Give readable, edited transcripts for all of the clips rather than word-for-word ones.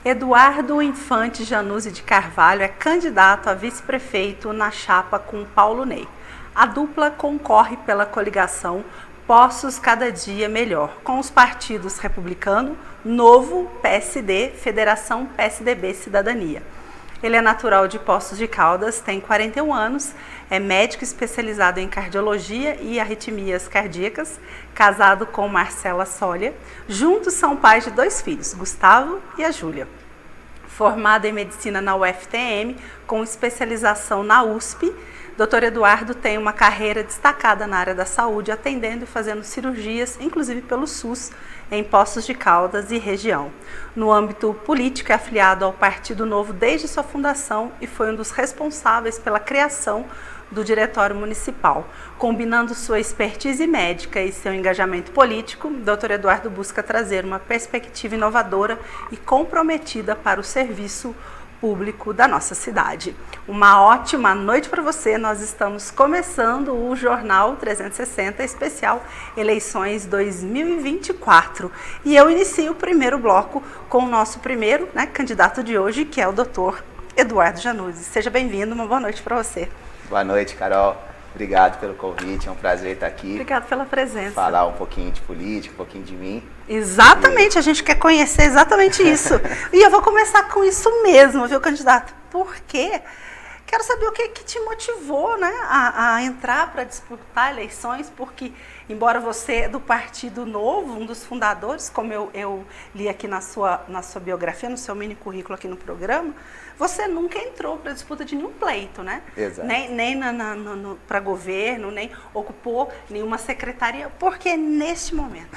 Eduardo Infante Januzzi de Carvalho é candidato a vice-prefeito na chapa com Paulo Ney. A dupla concorre pela coligação Poços Cada Dia Melhor, com os partidos Republicano, Novo, PSD, Federação PSDB Cidadania. Ele é natural de Poços de Caldas, tem 41 anos, é médico especializado em cardiologia e arritmias cardíacas, casado com Marcela Sólia. Juntos são pais de 2 filhos, Gustavo e a Júlia. Formado em medicina na UFTM, com especialização na USP, Dr. Eduardo tem uma carreira destacada na área da saúde, atendendo e fazendo cirurgias, inclusive pelo SUS, em Poços de Caldas e região. No âmbito político, é afiliado ao Partido Novo desde sua fundação e foi um dos responsáveis pela criação do Diretório Municipal. Combinando sua expertise médica e seu engajamento político, Dr. Eduardo busca trazer uma perspectiva inovadora e comprometida para o serviço público da nossa cidade. Uma ótima noite para você. Nós estamos começando o Jornal 360 especial Eleições 2024. E eu inicio o primeiro bloco com o nosso primeiro candidato de hoje, que é o Dr. Eduardo Januzzi. Seja bem-vindo, uma boa noite para você. Boa noite, Carol. Obrigado pelo convite, é um prazer estar aqui. Obrigado pela presença. Falar um pouquinho de política, um pouquinho de mim. Exatamente, a gente quer conhecer exatamente isso. E eu vou começar com isso mesmo, viu, candidato? Por quê? Quero saber o que te motivou, né, a entrar para disputar eleições, porque, embora você é do Partido Novo, um dos fundadores, como eu li aqui na sua biografia, no seu mini currículo aqui no programa, você nunca entrou para a disputa de nenhum pleito, né? Exato. Nem para governo, nem ocupou nenhuma secretaria. Por que neste momento?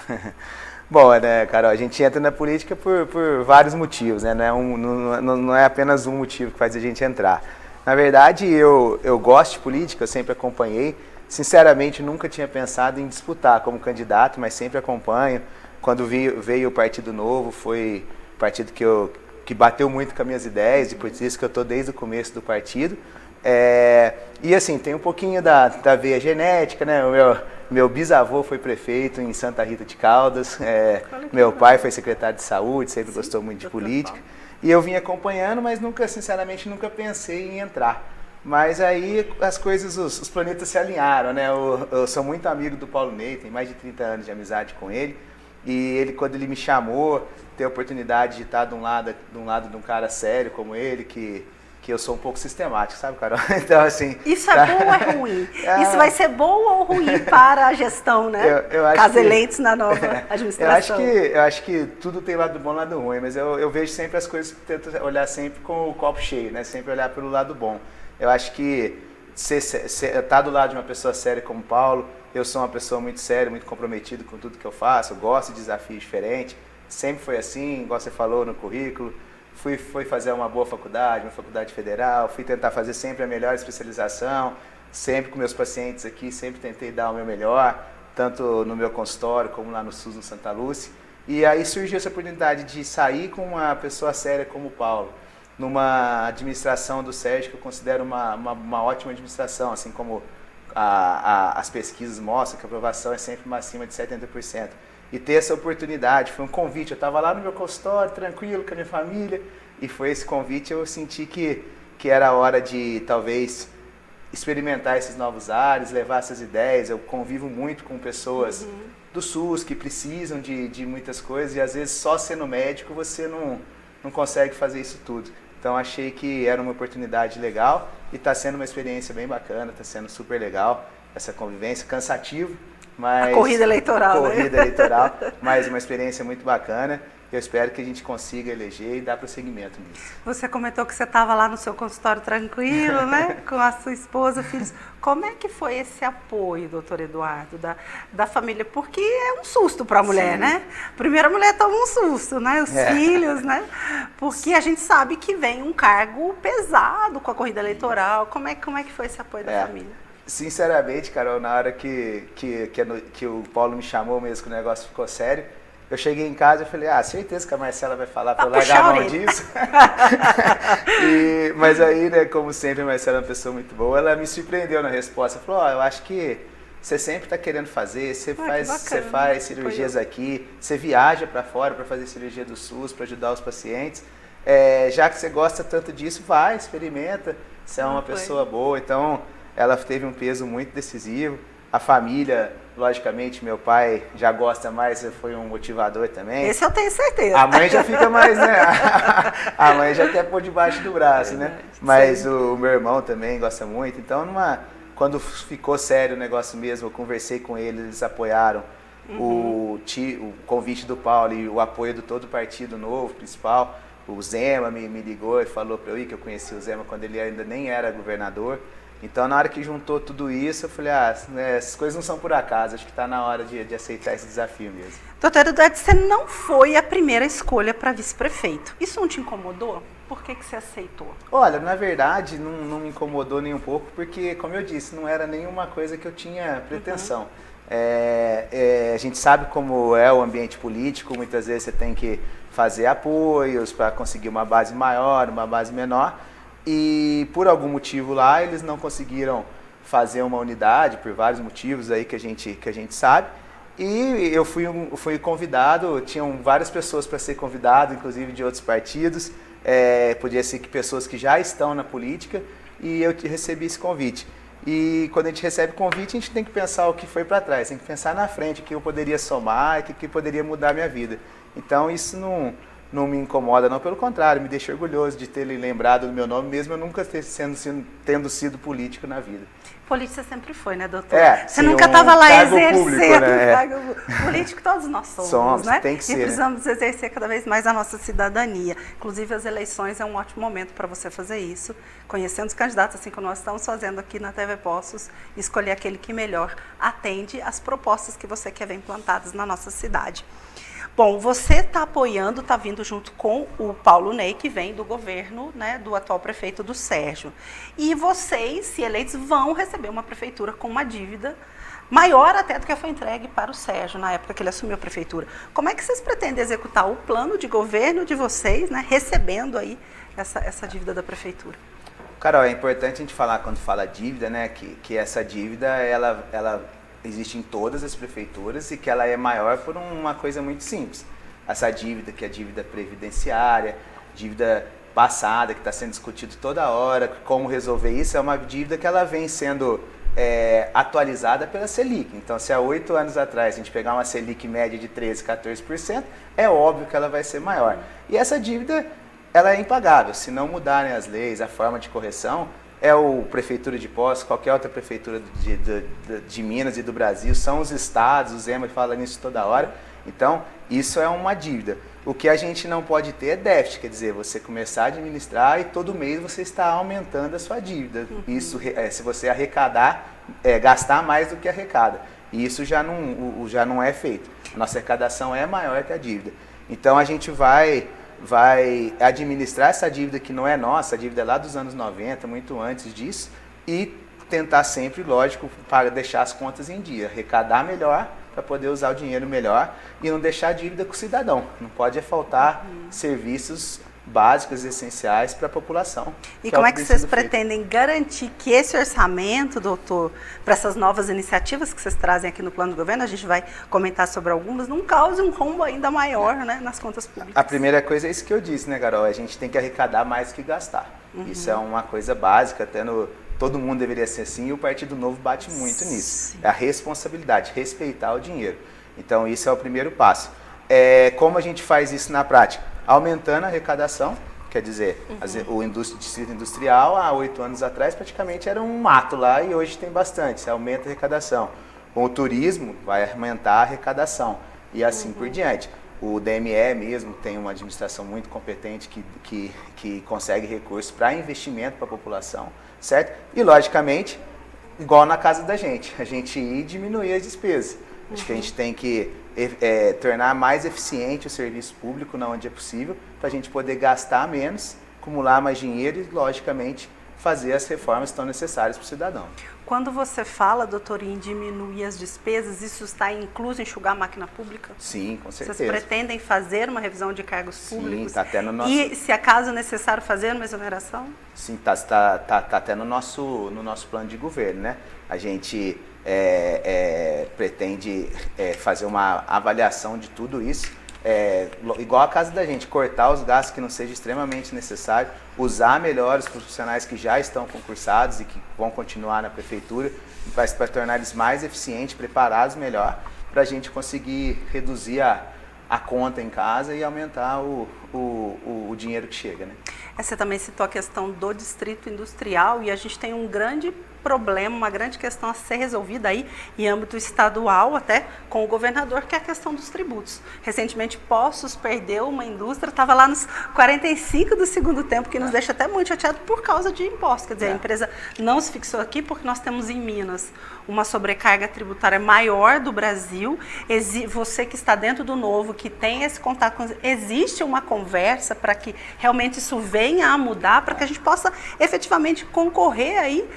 Bom, né, Carol, a gente entra na política por vários motivos, né? Não é apenas um motivo que faz a gente entrar. Na verdade, eu gosto de política, eu sempre acompanhei. Sinceramente, nunca tinha pensado em disputar como candidato, mas sempre acompanho. Quando veio o Partido Novo, foi um partido que bateu muito com as minhas ideias, e por isso que eu estou desde o começo do partido. E assim, tem um pouquinho da veia genética, né? Meu bisavô foi prefeito em Santa Rita de Caldas, meu pai foi secretário de saúde, sempre gostou muito de política. E eu vim acompanhando, mas sinceramente, nunca pensei em entrar. Mas aí as coisas, os planetas se alinharam, né? Eu sou muito amigo do Paulo Ney, tenho mais de 30 anos de amizade com ele. E ele, quando ele me chamou, ter a oportunidade de estar de um lado de um cara sério como ele, que eu sou um pouco sistemático, sabe, Carol? Então, assim... Isso é bom ou é ruim? Isso vai ser bom ou ruim para a gestão, né? Caso eleitos na nova administração. Eu acho que tudo tem lado bom e lado ruim, mas eu vejo sempre as coisas, tento olhar sempre com o copo cheio, né? Sempre olhar pelo lado bom. Eu acho que estar do lado de uma pessoa séria como o Paulo, eu sou uma pessoa muito séria, muito comprometida com tudo que eu faço, eu gosto de desafios diferentes, sempre foi assim, igual você falou no currículo. Fui fazer uma boa faculdade, uma faculdade federal, fui tentar fazer sempre a melhor especialização, sempre com meus pacientes aqui, sempre tentei dar o meu melhor, tanto no meu consultório como lá no SUS, no Santa Lúcia. E aí surgiu essa oportunidade de sair com uma pessoa séria como o Paulo, numa administração do Sérgio que eu considero uma ótima administração, assim como as pesquisas mostram que a aprovação é sempre acima de 70%. E ter essa oportunidade, foi um convite, eu estava lá no meu consultório, tranquilo, com a minha família, e foi esse convite, eu senti que era a hora de, talvez, experimentar esses novos ares, levar essas ideias. Eu convivo muito com pessoas do SUS que precisam de muitas coisas, e às vezes só sendo médico você não consegue fazer isso tudo. Então achei que era uma oportunidade legal, e está sendo uma experiência bem bacana, está sendo super legal, essa convivência, cansativo. Mas, a corrida eleitoral, mas uma experiência muito bacana. Eu espero que a gente consiga eleger e dar prosseguimento nisso. Você comentou que você estava lá no seu consultório tranquilo, né? Com a sua esposa, filhos. Como é que foi esse apoio, doutor Eduardo, da família? Porque é um susto para a mulher, né? Primeiro a mulher toma um susto, né? Os filhos, né? Porque a gente sabe que vem um cargo pesado com a corrida eleitoral. Como é que foi esse apoio da família? Sinceramente, Carol, na hora que o Paulo me chamou mesmo, que o negócio ficou sério, eu cheguei em casa e falei, certeza que a Marcela vai falar para eu largar a mão disso. Mas aí, né, como sempre, a Marcela é uma pessoa muito boa, ela me surpreendeu na resposta. Falou, eu acho que você sempre está querendo fazer, você faz cirurgias aqui, você viaja para fora para fazer cirurgia do SUS, para ajudar os pacientes. já que você gosta tanto disso, vai, experimenta, você é uma pessoa boa. Então, ela teve um peso muito decisivo. A família, logicamente, meu pai já gosta mais, foi um motivador também. Esse eu tenho certeza. A mãe já fica mais, né? A mãe já quer pôr debaixo do braço, né? Mas o meu irmão também gosta muito. Então, quando ficou sério o negócio mesmo, eu conversei com eles, eles apoiaram o convite do Paulo e o apoio de todo o partido novo, principal. O Zema me ligou e falou para eu ir, que eu conheci o Zema quando ele ainda nem era governador. Então, na hora que juntou tudo isso, eu falei, essas coisas não são por acaso, acho que está na hora de aceitar esse desafio mesmo. Doutor Eduardo, você não foi a primeira escolha para vice-prefeito. Isso não te incomodou? Por que você aceitou? Olha, na verdade, não me incomodou nem um pouco, porque, como eu disse, não era nenhuma coisa que eu tinha pretensão. A gente sabe como é o ambiente político, muitas vezes você tem que fazer apoios para conseguir uma base maior, uma base menor. E por algum motivo lá eles não conseguiram fazer uma unidade, por vários motivos aí que a gente sabe. E eu fui convidado, tinham várias pessoas para ser convidado, inclusive de outros partidos, podia ser que pessoas que já estão na política, e eu recebi esse convite. E quando a gente recebe convite, a gente tem que pensar o que foi para trás, tem que pensar na frente, o que eu poderia somar, o que poderia mudar a minha vida. Então isso não me incomoda, não, pelo contrário, me deixa orgulhoso de ter lembrado do meu nome, mesmo eu nunca tendo sido político na vida. Político você sempre foi, né, doutor? Você sim, nunca estava lá exercendo público, né? cargo político, todos nós somos, né? Tem que ser. E precisamos exercer cada vez mais a nossa cidadania. Inclusive, as eleições é um ótimo momento para você fazer isso, conhecendo os candidatos, assim como nós estamos fazendo aqui na TV Poços, escolher aquele que melhor atende às propostas que você quer ver implantadas na nossa cidade. Bom, você está apoiando, está vindo junto com o Paulo Ney, que vem do governo, né, do atual prefeito do Sérgio. E vocês, se eleitos, vão receber uma prefeitura com uma dívida maior até do que foi entregue para o Sérgio, na época que ele assumiu a prefeitura. Como é que vocês pretendem executar o plano de governo de vocês, né, recebendo aí essa dívida da prefeitura? Carol, é importante a gente falar, quando fala dívida, né, que essa dívida, ela existe em todas as prefeituras e que ela é maior por uma coisa muito simples. Essa dívida, que é a dívida previdenciária, dívida passada, que está sendo discutido toda hora, como resolver isso, é uma dívida que ela vem sendo atualizada pela Selic. Então, se há 8 anos atrás a gente pegar uma Selic média de 13%, 14%, é óbvio que ela vai ser maior. E essa dívida, ela é impagável. Se não mudarem as leis, a forma de correção, o Prefeitura de Poços, qualquer outra prefeitura de Minas e do Brasil, são os estados, o Zema fala nisso toda hora. Então, isso é uma dívida. O que a gente não pode ter é déficit, quer dizer, você começar a administrar e todo mês você está aumentando a sua dívida. Isso, se você arrecadar, gastar mais do que arrecada. E isso já não é feito. A nossa arrecadação é maior que a dívida. Então, a gente vai administrar essa dívida que não é nossa, a dívida é lá dos anos 90, muito antes disso, e tentar sempre, lógico, para deixar as contas em dia, arrecadar melhor, para poder usar o dinheiro melhor e não deixar dívida com o cidadão. Não pode faltar serviços básicos e essenciais para a população. E como é que vocês pretendem garantir que esse orçamento, doutor, para essas novas iniciativas que vocês trazem aqui no plano do governo, a gente vai comentar sobre algumas, não cause um rombo ainda maior, né, nas contas públicas? A primeira coisa é isso que eu disse, né, Carol? A gente tem que arrecadar mais do que gastar. Isso é uma coisa básica, todo mundo deveria ser assim, e o Partido Novo bate muito nisso. É a responsabilidade, respeitar o dinheiro. Então, isso é o primeiro passo. Como a gente faz isso na prática? Aumentando a arrecadação, quer dizer, o distrito industrial, há 8 anos atrás, praticamente era um mato lá, e hoje tem bastante, você aumenta a arrecadação. Com o turismo, vai aumentar a arrecadação, e assim por diante. O DME mesmo tem uma administração muito competente que consegue recursos para investimento para a população, certo? E, logicamente, igual na casa da gente, a gente ir diminuir as despesas. Acho que a gente tem que tornar mais eficiente o serviço público na onde é possível, para a gente poder gastar menos, acumular mais dinheiro e, logicamente, fazer as reformas que estão necessárias para o cidadão. Quando você fala, doutor, em diminuir as despesas, isso está incluso em enxugar a máquina pública? Sim, com certeza. Vocês pretendem fazer uma revisão de cargos públicos? Sim, está até no nosso... E, se acaso necessário, fazer uma exoneração? Sim, está até no nosso plano de governo, né? A gente pretende fazer uma avaliação de tudo isso. igual a casa da gente, cortar os gastos que não seja extremamente necessário, usar melhor os profissionais que já estão concursados e que vão continuar na prefeitura, para tornar eles mais eficientes, preparados melhor, para a gente conseguir reduzir a conta em casa e aumentar o dinheiro que chega, né? Você também citou a questão do distrito industrial e a gente tem um grande problema, uma grande questão a ser resolvida aí em âmbito estadual, até com o governador, que é a questão dos tributos. Recentemente, Poços perdeu uma indústria, estava lá nos 45 do segundo tempo, que nos deixa até muito chateado por causa de impostos. Quer dizer, a empresa não se fixou aqui porque nós temos em Minas uma sobrecarga tributária maior do Brasil. Você que está dentro do Novo, que tem esse contato com... Existe uma conversa para que realmente isso venha a mudar, para que a gente possa efetivamente concorrer aí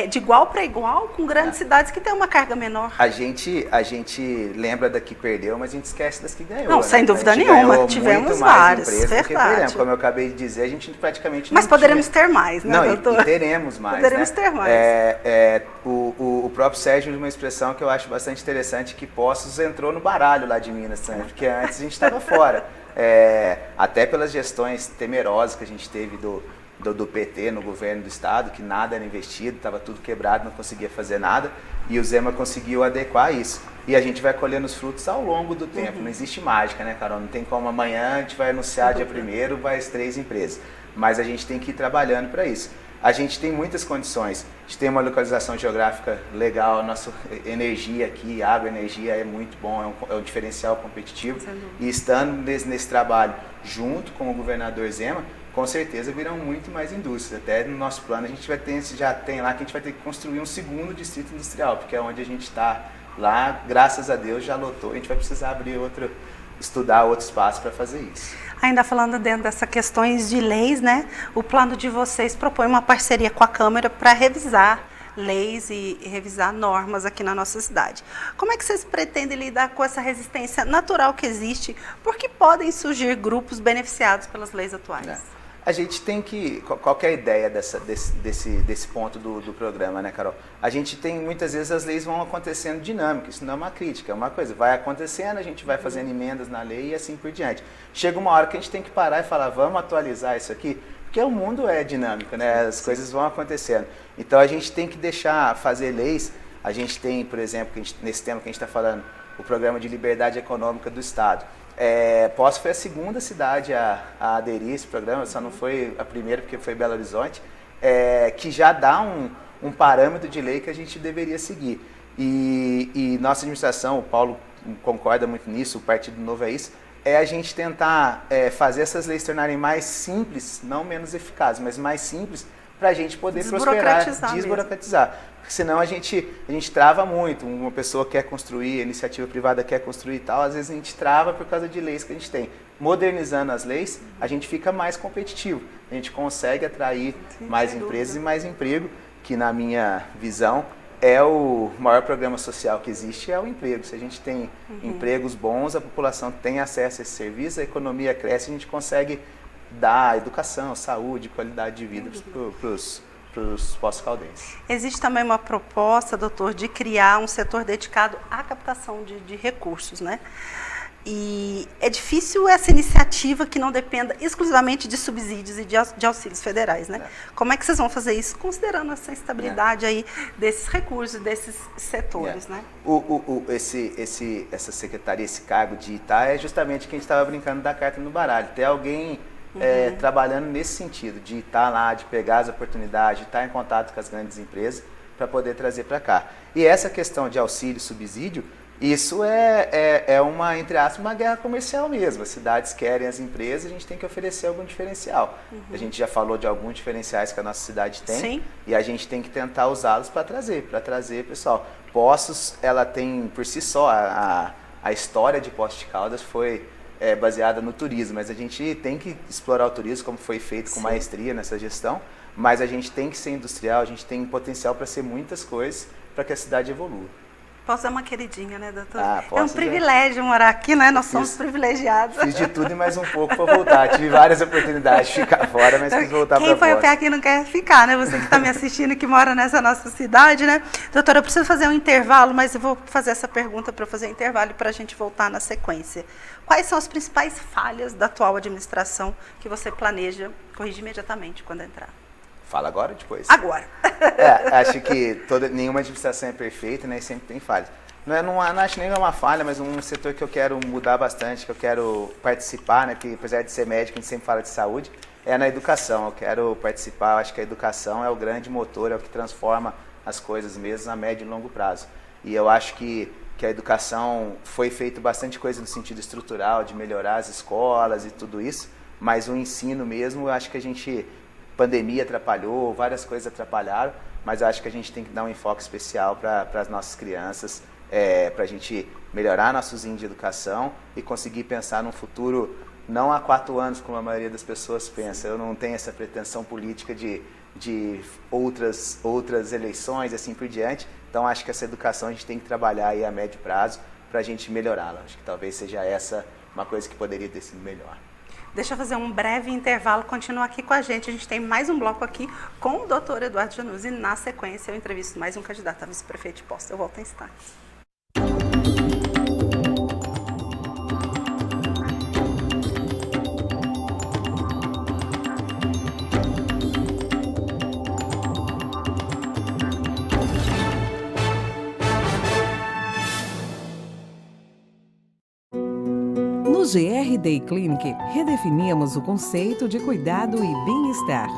de igual para igual com grandes cidades que têm uma carga menor. A gente lembra da que perdeu, mas a gente esquece das que ganhou. Não, né? sem dúvida nenhuma. Tivemos várias, verdade. Como eu acabei de dizer, a gente praticamente não poderemos ter mais, né, doutor? E teremos mais. Poderemos ter mais. O próprio Sérgio usa uma expressão que eu acho bastante interessante, que Poços entrou no baralho lá de Minas também, porque antes a gente estava fora. Até pelas gestões temerosas que a gente teve do PT no governo do estado, que nada era investido, estava tudo quebrado, não conseguia fazer nada, e o Zema conseguiu adequar isso. E a gente vai colhendo os frutos ao longo do tempo, não existe mágica, né, Carol? Não tem como amanhã a gente vai anunciar dia 1º, vai as 3 empresas, mas a gente tem que ir trabalhando para isso. A gente tem muitas condições, a gente tem uma localização geográfica legal, a nossa energia aqui, água, energia é muito bom, é um diferencial competitivo, e estando nesse trabalho junto com o governador Zema, com certeza virão muito mais indústrias. Até no nosso plano a gente já tem lá que a gente vai ter que construir um segundo distrito industrial, porque é onde a gente está lá, graças a Deus já lotou, a gente vai precisar abrir estudar outro espaço para fazer isso. Ainda falando dentro dessas questões de leis, né? O plano de vocês propõe uma parceria com a Câmara para revisar leis e revisar normas aqui na nossa cidade. Como é que vocês pretendem lidar com essa resistência natural que existe? Porque podem surgir grupos beneficiados pelas leis atuais. A gente tem que... Qual que é a ideia desse ponto do programa, né, Carol? A gente tem, muitas vezes, as leis vão acontecendo dinâmicas, isso não é uma crítica, é uma coisa. Vai acontecendo, a gente vai fazendo emendas na lei e assim por diante. Chega uma hora que a gente tem que parar e falar, vamos atualizar isso aqui? Porque o mundo é dinâmico, né? As coisas vão acontecendo. Então, a gente tem que fazer leis. A gente tem, por exemplo, nesse tema que a gente está falando, o Programa de Liberdade Econômica do Estado. Poços foi a segunda cidade a aderir a esse programa, só não foi a primeira porque foi Belo Horizonte, que já dá um parâmetro de lei que a gente deveria seguir. E nossa administração, o Paulo concorda muito nisso, o Partido Novo é isso, a gente tentar fazer essas leis se tornarem mais simples, não menos eficazes, mas mais simples, para a gente poder prosperar, desburocratizar. Porque senão a gente trava muito. Uma pessoa quer construir, a iniciativa privada quer construir e tal, às vezes a gente trava por causa de leis que a gente tem. Modernizando as leis, a gente fica mais competitivo. A gente consegue atrair mais empresas e mais emprego, que na minha visão é o maior programa social que existe, é o emprego. Se a gente tem empregos bons, a população tem acesso a esse serviço, a economia cresce, a gente consegue dar educação, saúde, qualidade de vida para os poços-caldenses. Existe também uma proposta, doutor, de criar um setor dedicado à captação de recursos, né? E é difícil essa iniciativa que não dependa exclusivamente de subsídios e de auxílios federais, né? Como é que vocês vão fazer isso, considerando essa instabilidade aí desses recursos, desses setores, né? Essa secretaria, esse cargo de Itá, é justamente que a gente estava brincando da carta no baralho. Ter alguém trabalhando nesse sentido, de estar lá, de pegar as oportunidades, de estar em contato com as grandes empresas para poder trazer para cá. E essa questão de auxílio, subsídio, isso é uma, entre aspas, uma guerra comercial mesmo. As cidades querem as empresas, a gente tem que oferecer algum diferencial. A gente já falou de alguns diferenciais que a nossa cidade tem. Sim. E a gente tem que tentar usá-los para trazer, pessoal. Poços, ela tem, por si só, a história de Poços de Caldas foi baseada no turismo, mas a gente tem que explorar o turismo, como foi feito com maestria nessa gestão, mas a gente tem que ser industrial, a gente tem potencial para ser muitas coisas para que a cidade evolua. Posso dar uma queridinha, né, doutor? Posso, é um privilégio morar aqui, né? Nós somos privilegiados. Fiz de tudo e mais um pouco para voltar. Tive várias oportunidades de ficar fora, mas quis voltar para fora. Quem foi o pé aqui não quer ficar, né? Você que está me assistindo, que mora nessa nossa cidade, né? Doutora, eu preciso fazer um intervalo, mas eu vou fazer essa pergunta para fazer intervalo e para a gente voltar na sequência. Quais são as principais falhas da atual administração que você planeja corrigir imediatamente quando entrar? Fala agora ou depois? Agora. Acho que nenhuma administração é perfeita, né? E sempre tem falhas. Não acho nem uma falha, mas um setor que eu quero mudar bastante, que eu quero participar, né? Porque apesar de ser médico, a gente sempre fala de saúde, é na educação. Eu quero participar, eu acho que a educação é o grande motor, é o que transforma as coisas mesmo a médio e longo prazo. E eu acho que a educação foi feito bastante coisa no sentido estrutural, de melhorar as escolas e tudo isso, mas o ensino mesmo, eu acho que pandemia atrapalhou, várias coisas atrapalharam, mas eu acho que a gente tem que dar um enfoque especial para as nossas crianças, para a gente melhorar nossos índices de educação e conseguir pensar num futuro não há 4 anos, como a maioria das pessoas pensa. Eu não tenho essa pretensão política de outras eleições, assim por diante. Então, acho que essa educação a gente tem que trabalhar aí a médio prazo para a gente melhorá-la. Acho que talvez seja essa uma coisa que poderia ter sido melhor. Deixa eu fazer um breve intervalo, continua aqui com a gente tem mais um bloco aqui com o doutor Eduardo Januzzi. Na sequência, eu entrevisto mais um candidato a vice-prefeito de Poços. Eu volto em instantes. No GR Day Clinic, redefinimos o conceito de cuidado e bem-estar.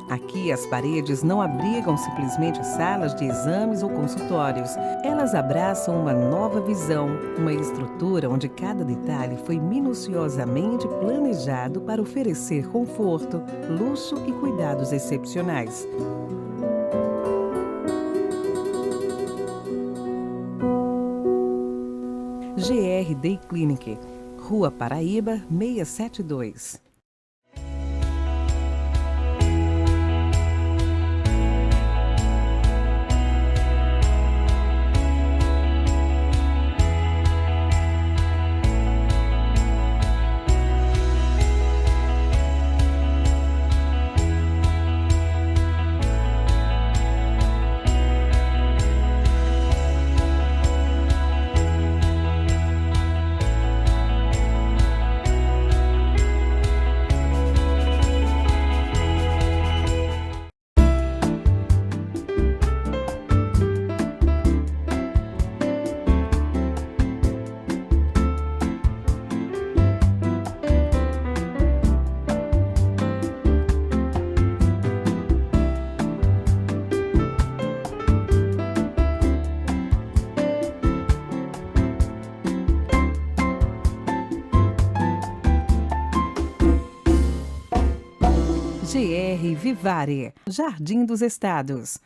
Aqui, as paredes não abrigam simplesmente salas de exames ou consultórios. Elas abraçam uma nova visão, uma estrutura onde cada detalhe foi minuciosamente planejado para oferecer conforto, luxo e cuidados excepcionais. GR Day Clinic, Rua Paraíba, 672. GR Vivare, Jardim dos Estados.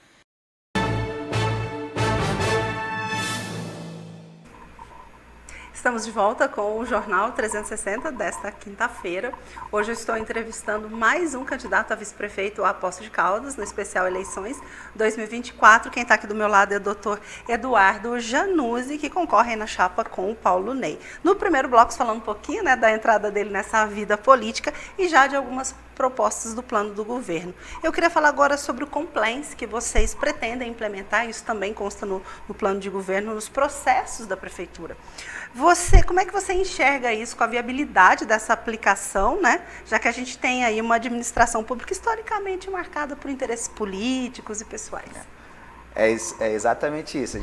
Estamos de volta com o Jornal 360 desta quinta-feira. Hoje eu estou entrevistando mais um candidato a vice-prefeito a Poços de Caldas, no especial Eleições 2024. Quem está aqui do meu lado é o doutor Eduardo Januzzi, que concorre na chapa com o Paulo Ney. No primeiro bloco, falando um pouquinho da entrada dele nessa vida política e já de algumas propostas do plano do governo. Eu queria falar agora sobre o compliance que vocês pretendem implementar, isso também consta no plano de governo, nos processos da prefeitura. Como é que você enxerga isso com a viabilidade dessa aplicação, né? Já que a gente tem aí uma administração pública historicamente marcada por interesses políticos e pessoais? É exatamente isso. A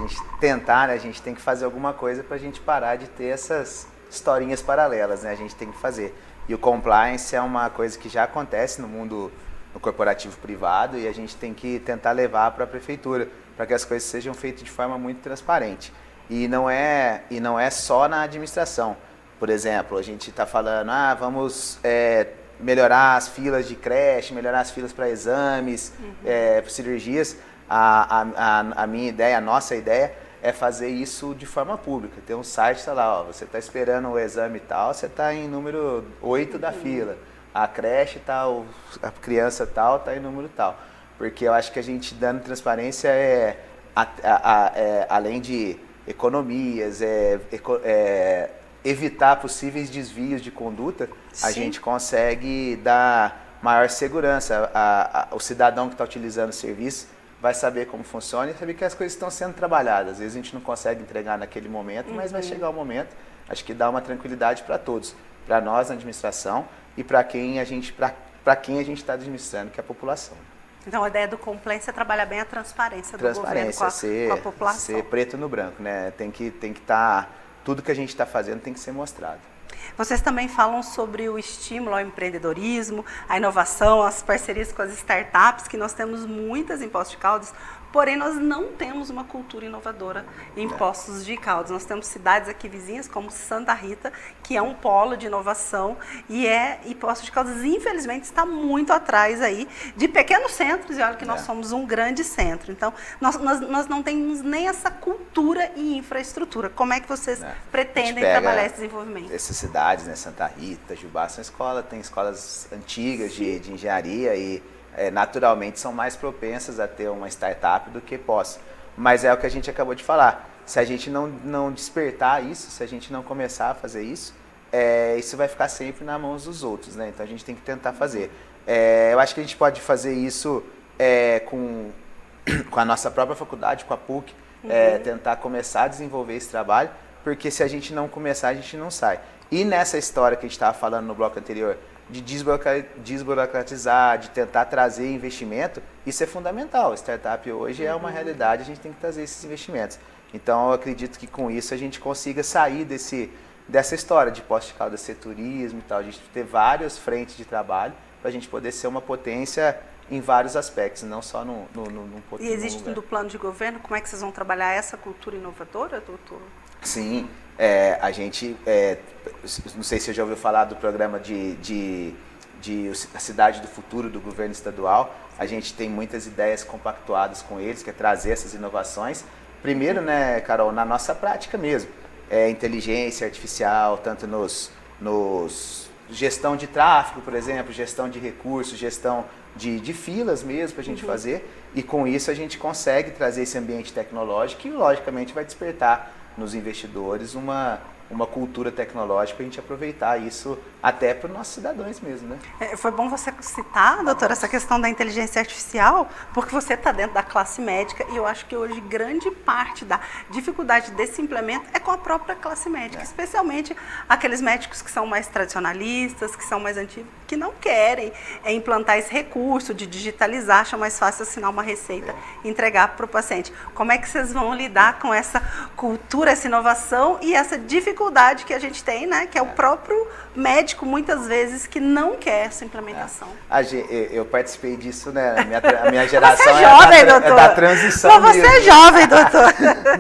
gente tem que fazer alguma coisa para a gente parar de ter essas historinhas paralelas, né? A gente tem que fazer. E o compliance é uma coisa que já acontece no mundo corporativo privado e a gente tem que tentar levar para a prefeitura, para que as coisas sejam feitas de forma muito transparente. E não é só na administração. Por exemplo, a gente está falando, vamos melhorar as filas de creche, melhorar as filas para exames, para cirurgias. A minha ideia, a nossa ideia é fazer isso de forma pública. Tem um site, está lá, você está esperando o exame tal, você está em número 8 da fila. A creche tal, a criança tal, está em número tal. Porque eu acho que a gente dando transparência além de economias, evitar possíveis desvios de conduta, a Sim. gente consegue dar maior segurança. O cidadão que está utilizando o serviço vai saber como funciona e saber que as coisas estão sendo trabalhadas. Às vezes a gente não consegue entregar naquele momento, mas vai chegar o momento. Acho que dá uma tranquilidade para todos, para nós na administração e para quem a gente está administrando, que é a população. Então, a ideia do compliance é trabalhar bem a transparência do governo com a população. Ser preto no branco, né? Tem que estar, tudo que a gente está fazendo tem que ser mostrado. Vocês também falam sobre o estímulo ao empreendedorismo, a inovação, as parcerias com as startups, que nós temos muitas em Poços de Caldas, porém nós não temos uma cultura inovadora em Poços de Caldas. Nós temos cidades aqui vizinhas, como Santa Rita, que é um polo de inovação, e Poços de Caldas, infelizmente, está muito atrás aí de pequenos centros, e olha que nós somos um grande centro. Então, nós não temos nem essa cultura e infraestrutura. Como é que vocês pretendem trabalhar esse desenvolvimento? Essas cidades, né, Santa Rita, Jubá, tem escolas antigas de engenharia e naturalmente são mais propensas a ter uma startup do que Poços. Mas é o que a gente acabou de falar. Se a gente não despertar isso, se a gente não começar a fazer isso, isso vai ficar sempre nas mãos dos outros, né? Então a gente tem que tentar fazer. Eu acho que a gente pode fazer isso com a nossa própria faculdade, com a PUC, tentar começar a desenvolver esse trabalho, porque se a gente não começar, a gente não sai. E nessa história que a gente estava falando no bloco anterior, de desburocratizar, de tentar trazer investimento, isso é fundamental. A startup hoje é uma realidade, a gente tem que trazer esses investimentos. Então, eu acredito que com isso a gente consiga sair dessa história de Poços de Caldas ser turismo e tal, a gente ter várias frentes de trabalho para a gente poder ser uma potência em vários aspectos, não só num E existe do plano de governo, como é que vocês vão trabalhar essa cultura inovadora, doutor? Sim, a gente, não sei se você já ouviu falar do programa de a Cidade do Futuro do governo estadual. A gente tem muitas ideias compactuadas com eles, que é trazer essas inovações. Primeiro, né, Carol, na nossa prática mesmo, inteligência artificial, tanto nos gestão de tráfego, por exemplo, gestão de recursos, gestão de filas mesmo para a gente fazer. E com isso a gente consegue trazer esse ambiente tecnológico que, logicamente, vai despertar nos investidores uma cultura tecnológica para a gente aproveitar isso até para os nossos cidadãos mesmo, né? Foi bom você citar, doutora, essa questão da inteligência artificial, porque você está dentro da classe médica e eu acho que hoje grande parte da dificuldade desse implemento é com a própria classe médica, especialmente aqueles médicos que são mais tradicionalistas, que são mais antigos, que não querem implantar esse recurso de digitalizar, acham mais fácil assinar uma receita e entregar para o paciente. Como é que vocês vão lidar com essa cultura, essa inovação e essa dificuldade que a gente tem, né, que é o próprio médico, muitas vezes, que não quer essa implementação? Eu participei disso, né? A minha geração você é jovem, doutor. É da transição. Mas você é jovem, doutor.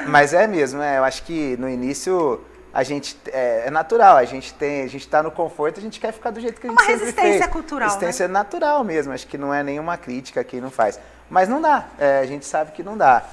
mas é mesmo, eu acho que no início a gente é natural, a gente está no conforto, a gente quer ficar do jeito que a gente sempre fez. Uma resistência cultural, resistência natural mesmo, acho que não é nenhuma crítica a quem não faz. Mas não dá, a gente sabe que não dá.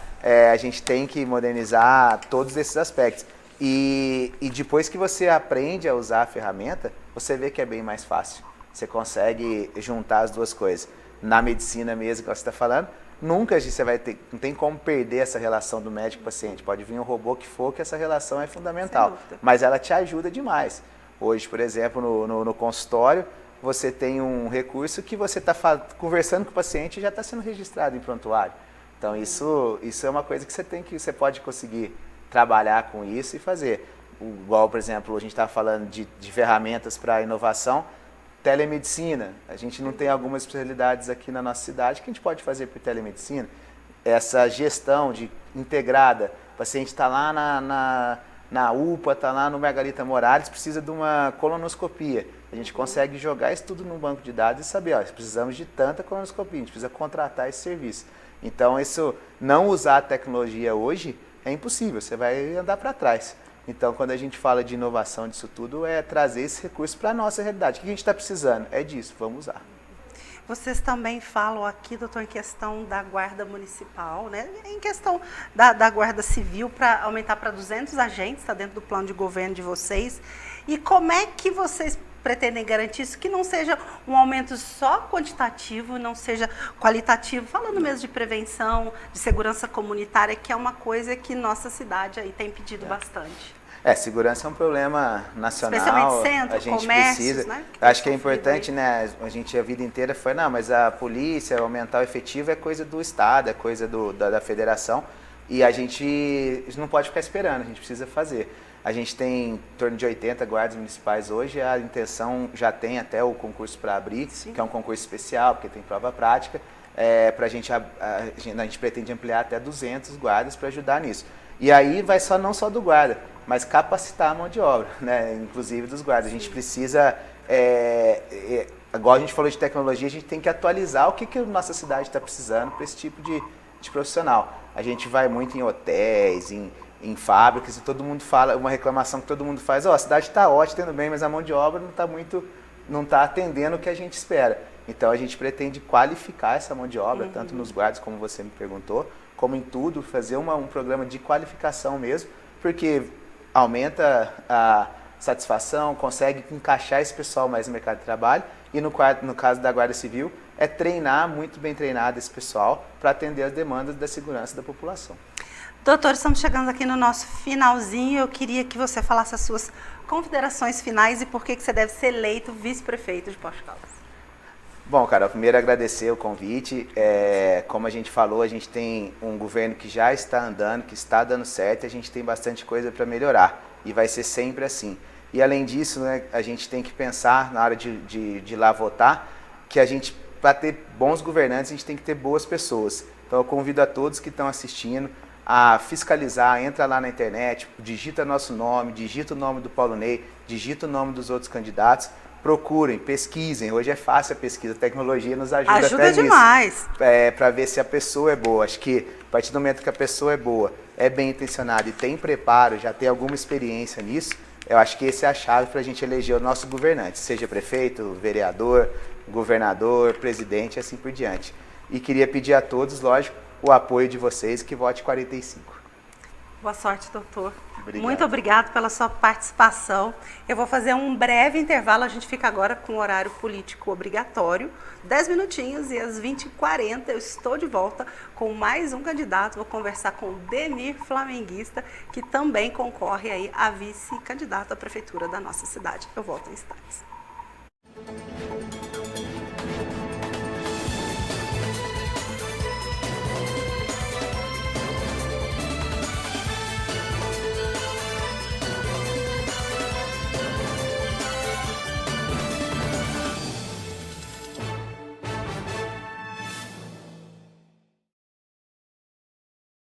A gente tem que modernizar todos esses aspectos. E depois que você aprende a usar a ferramenta, você vê que é bem mais fácil. Você consegue juntar as duas coisas. Na medicina mesmo, que você está falando, nunca você vai ter, não tem como perder essa relação do médico-paciente. Pode vir um robô que for, que essa relação é fundamental. Mas ela te ajuda demais. Hoje, por exemplo, no consultório, você tem um recurso que você está conversando com o paciente e já está sendo registrado em prontuário. Então, isso é uma coisa que você pode conseguir trabalhar com isso e fazer. Igual, por exemplo, a gente estava falando de ferramentas para inovação, telemedicina. A gente não tem algumas especialidades aqui na nossa cidade que a gente pode fazer por telemedicina. Essa gestão integrada, o paciente está lá na UPA, está lá no Margarita Morales, precisa de uma colonoscopia. A gente consegue jogar isso tudo num banco de dados e saber, precisamos de tanta colonoscopia, a gente precisa contratar esse serviço. Então, não usar a tecnologia hoje é impossível, você vai andar para trás. Então, quando a gente fala de inovação disso tudo, é trazer esse recurso para a nossa realidade. O que a gente está precisando? É disso, vamos usar. Vocês também falam aqui, doutor, em questão da guarda municipal, né? Em questão da guarda civil, para aumentar para 200 agentes, está dentro do plano de governo de vocês. E como é que vocês pretendem garantir isso, que não seja um aumento só quantitativo, não seja qualitativo, falando mesmo de prevenção, de segurança comunitária, que é uma coisa que nossa cidade aí tem pedido bastante. Segurança é um problema nacional. Especialmente centro, a gente comércios, precisa. né? Acho que é importante, né? A gente a vida inteira foi, não, mas a polícia, aumentar o efetivo é coisa do Estado, é coisa da federação. E a gente não pode ficar esperando, a gente precisa fazer. A gente tem em torno de 80 guardas municipais hoje, a intenção já tem até o concurso para abrir, Sim. que é um concurso especial, porque tem prova prática. A gente pretende ampliar até 200 guardas para ajudar nisso. E aí vai não só do guarda, mas capacitar a mão de obra, né? Inclusive dos guardas. A gente precisa, agora a gente falou de tecnologia, a gente tem que atualizar o que a nossa cidade está precisando para esse tipo de profissional. A gente vai muito em hotéis, em fábricas, e todo mundo fala, uma reclamação que todo mundo faz, a cidade está ótima, tendo bem, mas a mão de obra não está atendendo o que a gente espera. Então a gente pretende qualificar essa mão de obra, tanto nos guardas, como você me perguntou, como em tudo, fazer um programa de qualificação mesmo, porque aumenta a satisfação, consegue encaixar esse pessoal mais no mercado de trabalho, e no caso da Guarda Civil, é treinar, muito bem treinado esse pessoal, para atender as demandas da segurança da população. Doutor, estamos chegando aqui no nosso finalzinho, eu queria que você falasse as suas considerações finais e por que você deve ser eleito vice-prefeito de Poços de Caldas. Bom, Carol, primeiro agradecer o convite. Como a gente falou, a gente tem um governo que já está andando, que está dando certo, e a gente tem bastante coisa para melhorar, e vai ser sempre assim. E além disso, né, a gente tem que pensar, na hora de ir lá votar, que para ter bons governantes, a gente tem que ter boas pessoas. Então eu convido a todos que estão assistindo a fiscalizar, entra lá na internet, digita nosso nome, digita o nome do Paulo Ney, digita o nome dos outros candidatos, procurem, pesquisem. Hoje é fácil a pesquisa, a tecnologia nos ajuda até demais. Para ver se a pessoa é boa. Acho que a partir do momento que a pessoa é boa, é bem intencionada e tem preparo, já tem alguma experiência nisso, eu acho que essa é a chave para a gente eleger o nosso governante, seja prefeito, vereador, governador, presidente e assim por diante. E queria pedir a todos, lógico, o apoio de vocês, que vote 45. Boa sorte, doutor. Obrigado. Muito obrigado pela sua participação. Eu vou fazer um breve intervalo, a gente fica agora com o horário político obrigatório, 10 minutinhos, e às 20h40 eu estou de volta com mais um candidato. Vou conversar com o Demir, flamenguista, que também concorre aí a vice-candidato à prefeitura da nossa cidade. Eu volto em instantes.